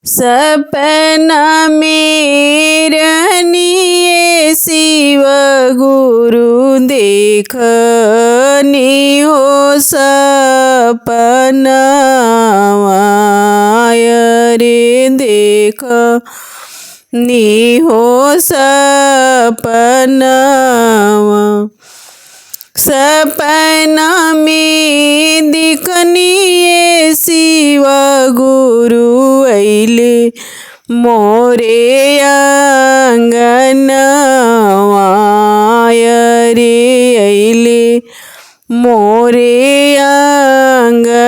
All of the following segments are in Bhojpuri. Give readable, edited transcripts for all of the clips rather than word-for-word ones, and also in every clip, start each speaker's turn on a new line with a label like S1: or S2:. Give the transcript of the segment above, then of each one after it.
S1: सपना में रहनिए शिव गुरु देखनी हो सपना रे देख नी हो सपना। सपना में दिखनिए शिव गुरु अइले मोरे आंगनवा रे अइले मोरे आंगनवा।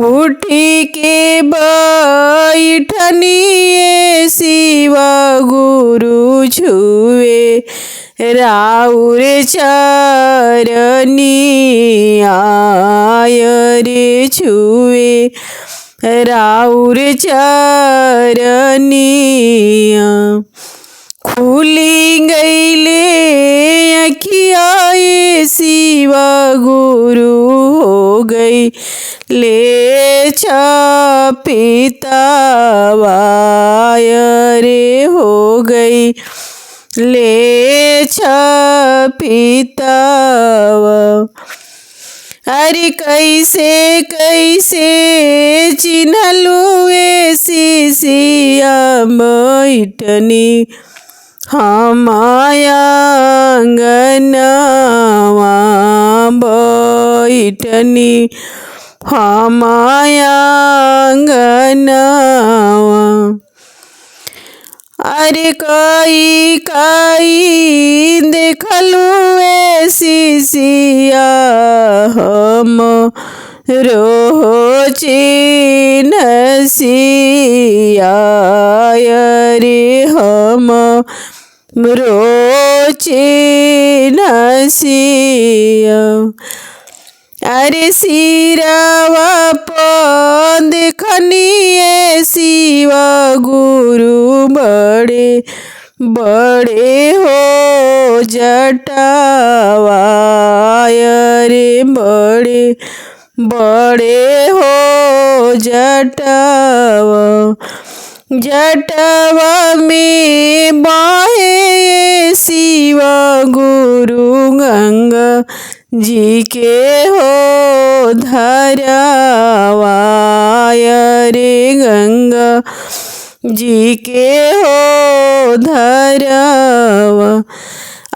S1: उठी के बैठनिए शिव गुरु छुए राउर चरनी आय रे छुए राउर चरनी। खुली गईले अखिया शिव गुरु हो गई ले छपितावा रे हो गई ले छपितावा। अरे कैसे कैसे चिन्हलुए शिशिया बैठनी हम आंगनवा बैठनी हम आंगनवा। अरे कई कई देखलुए शिशिया हम रोह चिन्हसिया रे हम रोह चिन्हसिया। अरे सिरवा पर देखनिए शिव गुरु बड़े बड़े हो जटावा रे बड़े बड़े हो जटावा। जटावा में बहे शिव गुरु गंगा जी के हो धरावा रे गंगा जी के हो धरावा।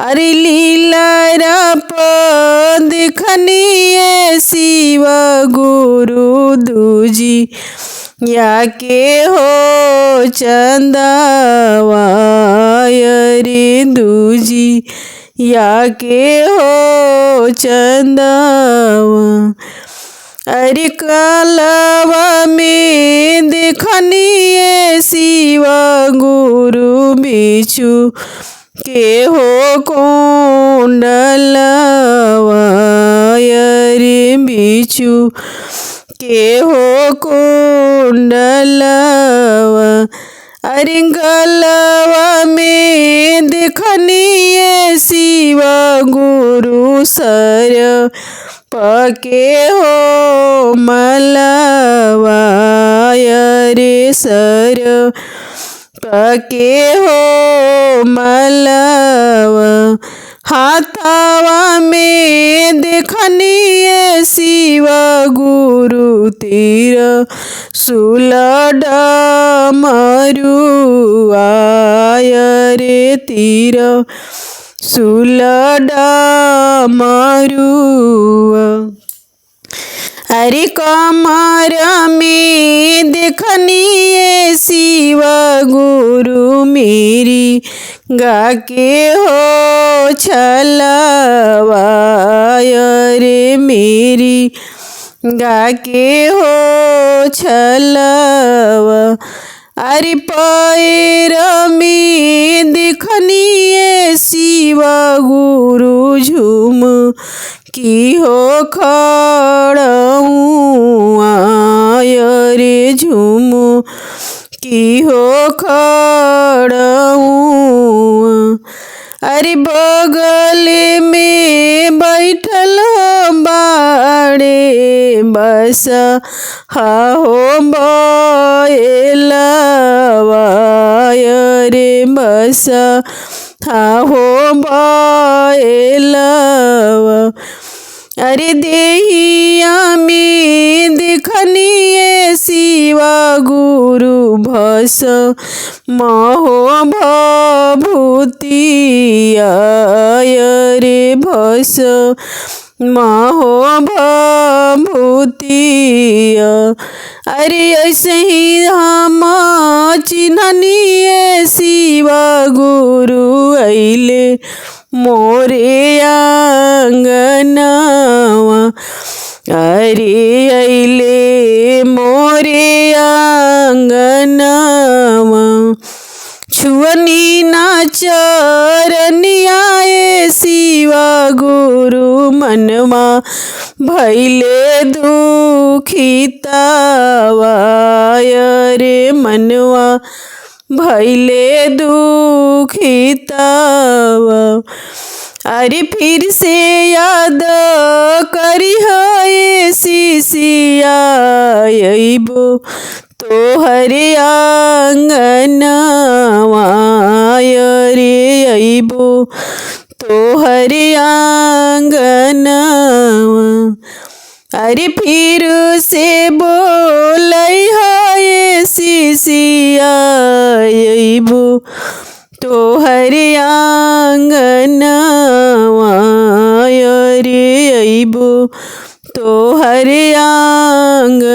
S1: अरे लीला पर देखनिए शिव गुरु दूजी या के हो चंदावा रे दूजी या के हो चंदावा। अरे कलवा में देखनिए शिव गुरु बिच्छू के हो कुंडलवा रे बिच्छू के हो कुंडलवा। अरे गलवा में देखनिए शिव गुरु सर पके हो मलवा रे सर पके हो मलवा। हाथवा में देखनिए शिव गुरु तीर शूल डमरुआ रे तीर शूल डमरुआ। अरे कमर में देखनिए शिव गुरु मेरी गा के हो छलवा रे मेरी गा के हो छलवा। अरे पैर में देखनिए शिव गुरु झूम की हो खड़उआ रे झूम की हो खड़उआ। अरे बगल में बैठल बाड़े बस हो बैलवा रे बस हो बैलवा। अरे देहिया में देखनिए शिवा गुरु भस महो भभूतिया रे भस महो भभूतिया। अरे ऐसे ही हम चिन्हनिए शिवा गुरु अइले मोरे आंगनवा। अरे अइले मोरे आंगनवा। छुअनी ना चरनिया शिवा गुरु मनवा भैले दुखितावा रे मनवा भैले दुखितावा। अरे फिर से याद करी है शिशिया अइबो तोहरे आंगनवा रे अइबो तोहरे आंगनवा। अरे फिर से बोलै है शिशिया अइबो तोहरे आंगनवा रे अइबो तोहरे आंगनवा।